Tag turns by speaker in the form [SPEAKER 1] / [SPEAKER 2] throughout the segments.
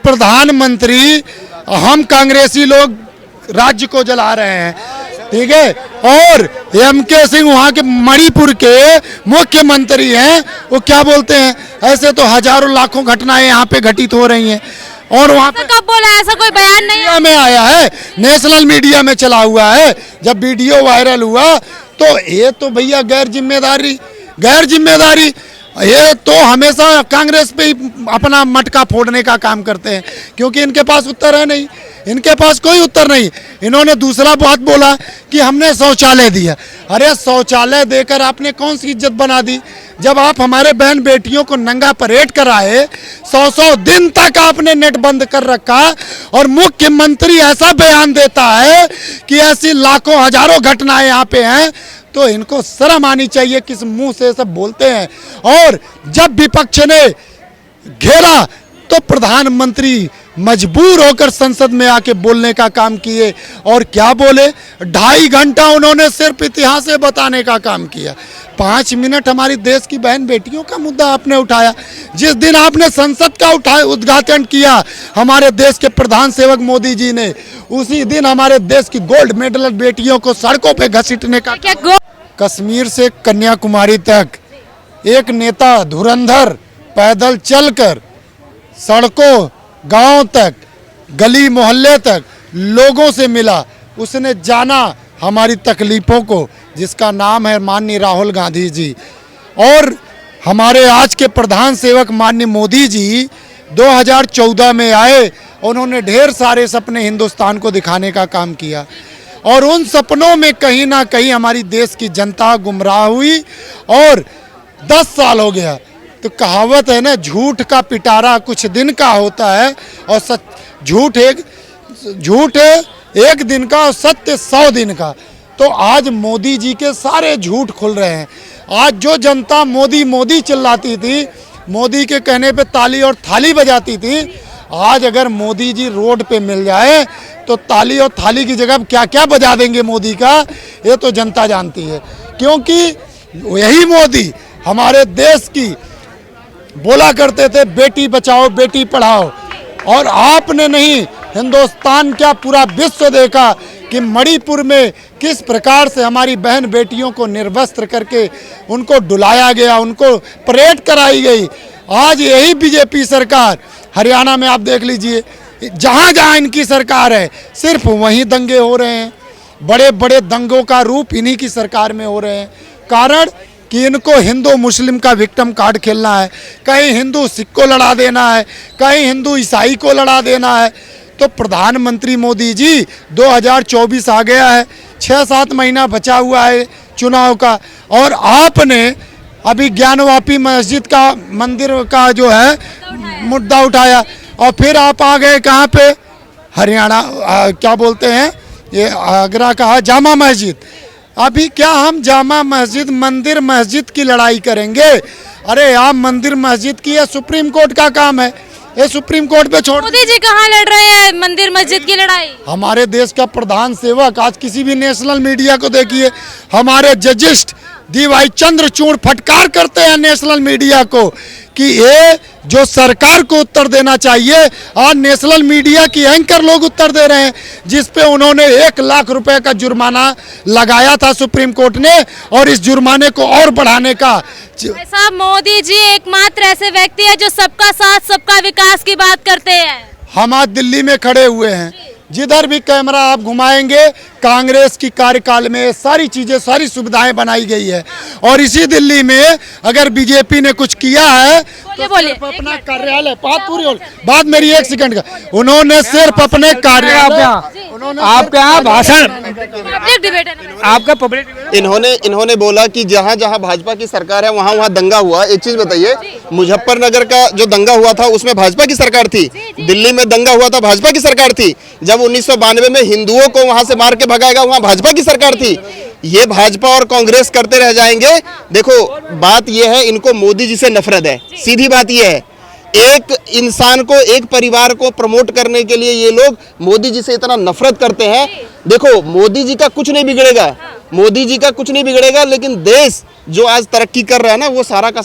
[SPEAKER 1] प्रधानमंत्री हम कांग्रेसी लोग राज्य को जला रहे हैं, ठीक है। और एमके सिंह वहाँ के मणिपुर के मुख्यमंत्री हैं, वो क्या बोलते हैं, ऐसे तो हजारों लाखों घटनाएं यहाँ पे घटित हो रही हैं। और वहाँ पे
[SPEAKER 2] कब बोला, ऐसा कोई बयान नहीं है।
[SPEAKER 1] में आया है, नेशनल मीडिया में चला हुआ है। जब वीडियो वायरल हुआ तो ये तो भैया गैर जिम्मेदारी ये तो हमेशा कांग्रेस पे ही अपना मटका फोड़ने का काम करते हैं, क्योंकि इनके पास उत्तर है नहीं, इनके पास कोई उत्तर नहीं। इन्होंने दूसरा बात बोला कि हमने शौचालय दिया। अरे शौचालय देकर आपने कौन सी इज्जत बना दी? जब आप हमारे बहन बेटियों को नंगा परेड कराए, 100 दिन तक आपने नेट बंद कर रखा, और मुख्यमंत्री ऐसा बयान देता है कि ऐसी लाखों हजारों घटनाएं यहाँ पे हैं, तो इनको शर्म आनी चाहिए, किस मुंह से सब बोलते हैं। और जब विपक्ष ने घेरा तो प्रधानमंत्री मजबूर होकर संसद में आके बोलने का काम किए। और क्या बोले, 2.5 घंटा उन्होंने सिर्फ इतिहास से बताने का काम किया। 5 मिनट हमारी देश की बहन बेटियों का मुद्दा आपने उठाया। जिस दिन आपने संसद का उद्घाटन किया हमारे देश के प्रधान सेवक मोदी जी ने, उसी दिन हमारे देश की गोल्ड मेडल बेटियों को सड़कों पे घसीटने का, कश्मीर से कन्याकुमारी तक एक नेता धुरंधर पैदल चलकर सड़कों, गांव तक, गली मोहल्ले तक लोगों से मिला। उसने जाना हमारी तकलीफ़ों को, जिसका नाम है माननीय राहुल गांधी जी। और हमारे आज के प्रधान सेवक माननीय मोदी जी 2014 में आए, उन्होंने ढेर सारे सपने हिंदुस्तान को दिखाने का काम किया, और उन सपनों में कहीं ना कहीं हमारी देश की जनता गुमराह हुई। और 10 साल हो गया, तो कहावत है ना, झूठ का पिटारा कुछ दिन का होता है, और सच झूठ एक दिन का और सत्य 100 दिन का। तो आज मोदी जी के सारे झूठ खुल रहे हैं। आज जो जनता मोदी मोदी चिल्लाती थी, मोदी के कहने पे ताली और थाली बजाती थी, आज अगर मोदी जी रोड पे मिल जाए तो ताली और थाली की जगह क्या क्या बजा देंगे मोदी का, ये तो जनता जानती है। क्योंकि यही मोदी हमारे देश की बोला करते थे बेटी बचाओ बेटी पढ़ाओ, और आपने नहीं, हिंदुस्तान क्या पूरा विश्व देखा कि मणिपुर में किस प्रकार से हमारी बहन बेटियों को निर्वस्त्र करके उनको डुलाया गया, उनको परेड कराई गई। आज यही बीजेपी सरकार, हरियाणा में आप देख लीजिए, जहाँ जहाँ इनकी सरकार है सिर्फ वहीं दंगे हो रहे हैं। बड़े बड़े दंगों का रूप इन्हीं की सरकार में हो रहे हैं। कारण कि इनको हिंदू मुस्लिम का विक्टिम कार्ड खेलना है, कहीं हिंदू सिख को लड़ा देना है, कहीं हिंदू ईसाई को लड़ा देना है। तो प्रधानमंत्री मोदी जी 2024 आ गया है, 6-7 महीना बचा हुआ है चुनाव का, और आपने अभी ज्ञानवापी मस्जिद का मंदिर का जो है मुद्दा उठाया, और फिर आप आ गए कहाँ पे, हरियाणा क्या बोलते हैं, ये आगरा का जामा मस्जिद। अभी क्या हम जामा मस्जिद मंदिर मस्जिद की लड़ाई करेंगे? अरे आप मंदिर मस्जिद की, ये सुप्रीम कोर्ट का काम है, ये सुप्रीम कोर्ट पे छोड़।
[SPEAKER 2] मोदी जी कहाँ लड़ रहे हैं मंदिर मस्जिद की लड़ाई? हमारे
[SPEAKER 1] देश का प्रधान सेवक, आज किसी भी नेशनल मीडिया को देखिए, हमारे जजिस्ट DY चंद्रचूड़ फटकार करते हैं नेशनल मीडिया को कि ये जो सरकार को उत्तर देना चाहिए, आज नेशनल मीडिया की एंकर लोग उत्तर दे रहे हैं, जिस पे उन्होंने 1 लाख रुपए का जुर्माना लगाया था सुप्रीम कोर्ट ने, और इस जुर्माने को और बढ़ाने का।
[SPEAKER 2] साहब, मोदी जी एकमात्र ऐसे व्यक्ति है जो सबका साथ सबका विकास की बात करते हैं।
[SPEAKER 1] हम आज दिल्ली में खड़े हुए हैं, जिधर भी कैमरा आप घुमाएंगे, कांग्रेस की कार्यकाल में सारी चीजें, सारी सुविधाएं बनाई गई है। और इसी दिल्ली में अगर बीजेपी ने कुछ किया है तो सिर्फ अपना कार्यालय, बात पूरी हो, बात मेरी 1 सेकंड का, उन्होंने सिर्फ अपने कार्यालय,
[SPEAKER 3] आपका यहाँ भाषण,
[SPEAKER 2] आपका
[SPEAKER 3] पब्लिक, इन्होंने बोला कि जहाँ जहाँ भाजपा की सरकार है वहाँ वहाँ दंगा हुआ। एक चीज बताइए, मुजफ्फरनगर का जो दंगा हुआ था उसमें भाजपा की सरकार थी, दिल्ली में दंगा हुआ था भाजपा की सरकार थी, जब 1992 में हिंदुओं को वहाँ से मार के भगाएगा वहाँ भाजपा की सरकार थी। ये भाजपा और कांग्रेस करते रह जाएंगे। देखो बात ये है, इनको मोदी जी से नफरत है, सीधी बात ये है। एक इंसान को, एक परिवार को प्रमोट करने के लिए ये लोग मोदी जी से इतना नफरत करते हैं। देखो मोदी जी का कुछ नहीं बिगड़ेगा, मोदी जी का कुछ नहीं बिगड़ेगा, लेकिन देश जो आज तरक्की कर रहा है ना, वो सारा का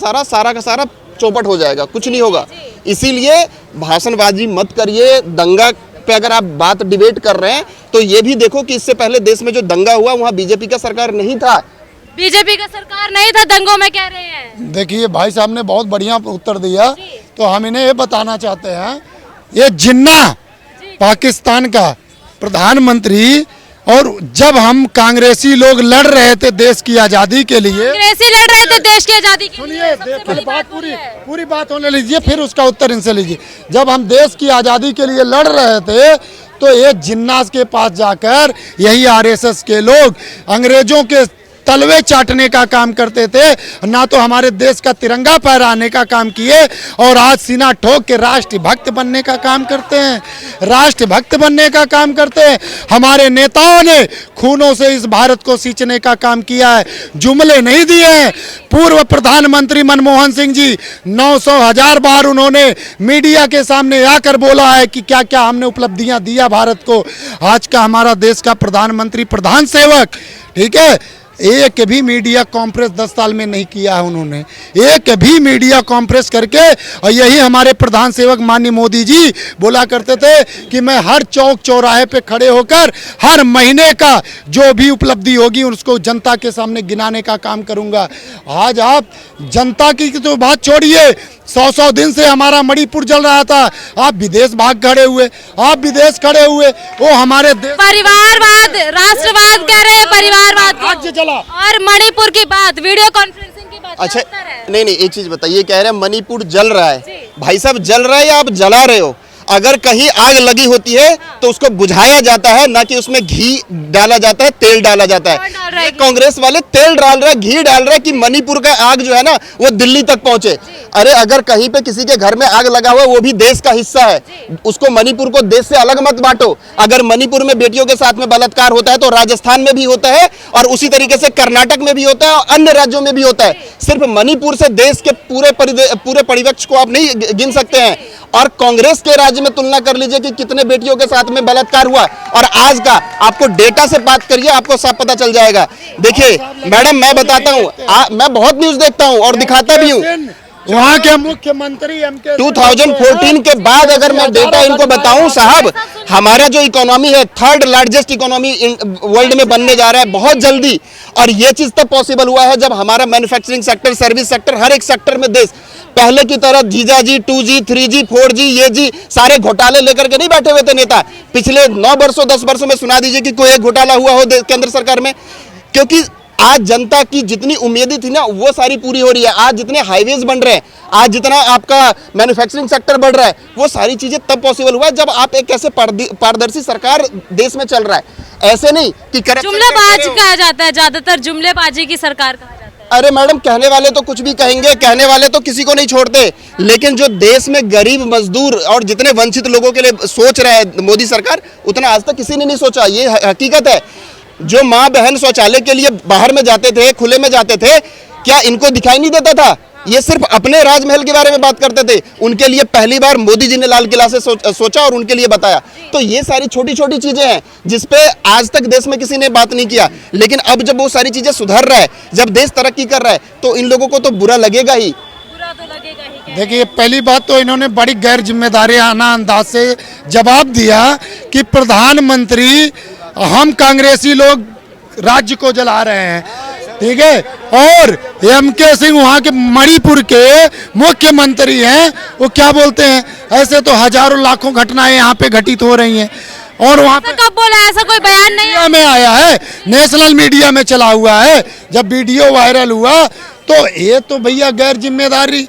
[SPEAKER 3] सारा चौपट हो जाएगा, कुछ नहीं होगा। इसीलिए भाषणबाजी मत करिए। दंगा पे अगर आप बात डिबेट कर रहे हैं तो ये भी देखो कि इससे पहले देश में जो दंगा हुआ वहाँ बीजेपी का सरकार नहीं था।
[SPEAKER 2] बीजेपी का सरकार नहीं था दंगों में, कह रहे हैं।
[SPEAKER 1] देखिए भाई साहब ने बहुत बढ़िया उत्तर दिया, तो हम इन्हें ये बताना चाहते हैं, ये जिन्ना पाकिस्तान का प्रधानमंत्री, और जब हम कांग्रेसी लोग लड़ रहे थे देश की आजादी के लिए,
[SPEAKER 2] कांग्रेसी लड़ रहे थे देश की आजादी के लिए।
[SPEAKER 1] सुनिए,
[SPEAKER 2] सबसे बड़ी
[SPEAKER 1] बात
[SPEAKER 2] वही है।
[SPEAKER 1] पूरी बात होने लीजिए, फिर उसका उत्तर इनसे लीजिए। जब हम देश की आजादी के लिए लड़ रहे थे तो ये जिन्नास के पास जाकर यही आरएसएस के लोग अंग्रेजों के तलवे चाटने का काम करते थे, ना तो हमारे देश का तिरंगा फहराने का काम किए, और आज सीना ठोक के राष्ट्रभक्त बनने का काम करते हैं, राष्ट्रभक्त बनने का काम करते हैं। हमारे नेताओं ने खूनों से इस भारत को सींचने का काम किया है, जुमले नहीं दिए हैं। पूर्व प्रधानमंत्री मनमोहन सिंह जी 900,000 बार उन्होंने मीडिया के सामने आकर बोला है कि क्या क्या हमने उपलब्धियां दिया भारत को। आज का हमारा देश का प्रधानमंत्री प्रधान सेवक, ठीक है, एक भी मीडिया कॉन्फ्रेंस 10 साल में नहीं किया है उन्होंने, एक भी मीडिया कॉन्फ्रेंस करके। और यही हमारे प्रधान सेवक माननीय मोदी जी बोला करते थे कि मैं हर चौक चौराहे पे खड़े होकर हर महीने का जो भी उपलब्धि होगी उसको जनता के सामने गिनाने का काम करूंगा। आज आप जनता की तो बात छोड़िए, 100 दिन से हमारा मणिपुर जल रहा था, आप विदेश भाग खड़े हुए, आप विदेश खड़े हुए, वो हमारे देश
[SPEAKER 2] परिवारवाद, राष्ट्रवाद कह रहे हैं, परिवारवाद
[SPEAKER 1] राज्य जला।
[SPEAKER 2] और मणिपुर की बात, वीडियो कॉन्फ्रेंसिंग की बात।
[SPEAKER 3] अच्छा,
[SPEAKER 2] क्या अंतर है?
[SPEAKER 3] नहीं, एक चीज बताइए, कह रहे हैं मणिपुर जल रहा है।
[SPEAKER 2] जी।
[SPEAKER 3] भाई साहब, जल रहा है या आप जला रहे हो? अगर कहीं आग लगी होती है तो उसको बुझाया जाता है, ना कि उसमें घी डाला जाता है, तेल डाला जाता
[SPEAKER 2] कौन डाल रहा
[SPEAKER 3] है।
[SPEAKER 2] है?
[SPEAKER 3] कांग्रेस वाले तेल डाल रहे हैं, घी डाल रहे हैं कि मणिपुर का आग जो है ना वो दिल्ली तक पहुंचे। अरे अगर कहीं पे किसी के घर में आग लगा हुआ है, वो भी देश का हिस्सा है, उसको मणिपुर को देश से अलग मत बांटो। अगर मणिपुर में बेटियों के साथ में बलात्कार होता है तो राजस्थान में भी होता है, और उसी तरीके से कर्नाटक में भी होता है, और अन्य राज्यों में भी होता है। सिर्फ मणिपुर से देश के पूरे परिवेश को आप नहीं गिन सकते हैं। और कांग्रेस के राज्य में तुलना कर लीजिए कि कितने बेटियों के साथ में बलात्कार हुआ, और आज का आपको डेटा से बात करिए, आपको सब पता चल जाएगा। देखिए मैडम, मैं बताता हूँ, मैं बहुत न्यूज देखता हूँ और दिखाता भी हूँ।
[SPEAKER 1] वहाँ के मुख्यमंत्री
[SPEAKER 3] 2014 के बाद अगर मैं डेटा इनको बताऊं साहब, हमारा जो इकोनॉमी है 3rd लार्जेस्ट इकोनॉमी वर्ल्ड में बनने जा रहा है बहुत जल्दी। और ये चीज तब पॉसिबल हुआ है जब हमारा मैन्युफैक्चरिंग सेक्टर, सर्विस सेक्टर, हर एक सेक्टर में देश पहले की तरह जीजाजी, 2G, 3G, 4G, ये जी सारे घोटाले लेकर के नहीं बैठे हुए थे नेता। पिछले 9 वर्षों 10 वर्षों में सुना दीजिए कि कोई एक घोटाला हुआ हो केंद्र सरकार में। क्योंकि आज जनता की जितनी उम्मीदें थी ना वो सारी पूरी हो रही है। आज जितने हाईवेज बन रहे हैं, आज जितना आपका मैन्युफैक्चरिंग सेक्टर बढ़ रहा है, वो सारी चीजें तब पॉसिबल हुआ है जब आप एक ऐसे पारदर्शी सरकार देश में चल रहा है। ऐसे नहीं कि
[SPEAKER 2] जुमलेबाज कहा जाता है, ज्यादातर जुमलेबाजी की सरकार कहा जाता है।
[SPEAKER 3] अरे मैडम, कहने वाले तो कुछ भी कहेंगे, कहने वाले तो किसी को नहीं छोड़ते, लेकिन जो देश में गरीब, मजदूर और जितने वंचित लोगों के लिए सोच रहा है मोदी सरकार, उतना आज तक किसी ने नहीं सोचा। ये हकीकत है। जो माँ बहन शौचालय के लिए बाहर में जाते थे, खुले में जाते थे, क्या इनको दिखाई नहीं देता था? ये सिर्फ अपने राजमहल के बारे में बात करते थे। उनके लिए पहली बार मोदी जी ने लाल किला से सोचा और उनके लिए बताया। तो ये सारी छोटी छोटी चीजें हैं जिसपे आज तक देश में किसी ने बात नहीं किया। लेकिन अब जब वो सारी चीजें सुधर रहा है, जब देश तरक्की कर रहा है, तो इन लोगों को तो बुरा लगेगा ही।
[SPEAKER 2] बुरा तो लगेगा ही।
[SPEAKER 1] देखिए, पहली बात तो इन्होंने बड़ी गैर जिम्मेदारियाना अंदाज से जवाब दिया कि प्रधानमंत्री, हम कांग्रेसी लोग राज्य को जला रहे हैं, ठीक है, और एमके सिंह वहाँ के मणिपुर के मुख्यमंत्री हैं, वो क्या बोलते हैं, ऐसे तो हजारों लाखों घटनाएं यहाँ पे घटित हो रही हैं। और वहाँ पे
[SPEAKER 2] कब बोला? ऐसा कोई बयान नहीं है।
[SPEAKER 1] मीडिया में आया है, नेशनल मीडिया में चला हुआ है। जब वीडियो वायरल हुआ तो ये तो भैया गैर जिम्मेदारी,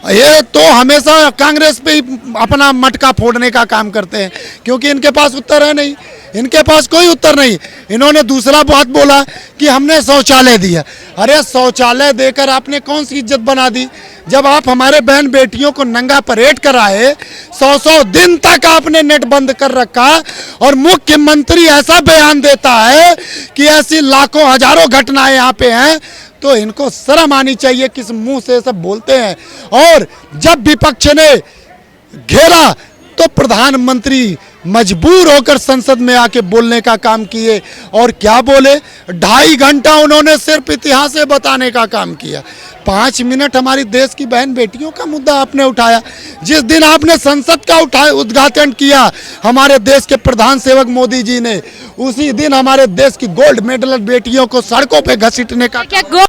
[SPEAKER 1] ये तो हमेशा कांग्रेस पे ही अपना मटका फोड़ने का काम करते हैं, क्योंकि इनके पास उत्तर है नहीं, इनके पास कोई उत्तर नहीं। इन्होंने दूसरा बात बोला कि हमने शौचालय दिया। अरे शौचालय देकर आपने कौन सी इज्जत बना दी? जब आप हमारे बहन बेटियों को नंगा परेड कराए, 100 दिन तक आपने नेट बंद कर रखा, और मुख्यमंत्री ऐसा बयान देता है कि ऐसी लाखों हजारों घटनाएं यहाँ पे हैं, तो इनको शर्म आनी चाहिए, किस मुंह से सब बोलते हैं। और जब विपक्ष ने घेरा तो प्रधानमंत्री मजबूर होकर संसद में आके बोलने का काम किए, और क्या बोले, 2.5 घंटा उन्होंने सिर्फ इतिहास बताने का काम किया। 5 मिनट हमारी देश की बहन बेटियों का मुद्दा आपने उठाया। जिस दिन आपने संसद का उद्घाटन किया हमारे देश के प्रधान सेवक मोदी जी ने, उसी दिन हमारे देश की गोल्ड मेडल बेटियों को सड़कों पे घसीटने का
[SPEAKER 2] क्या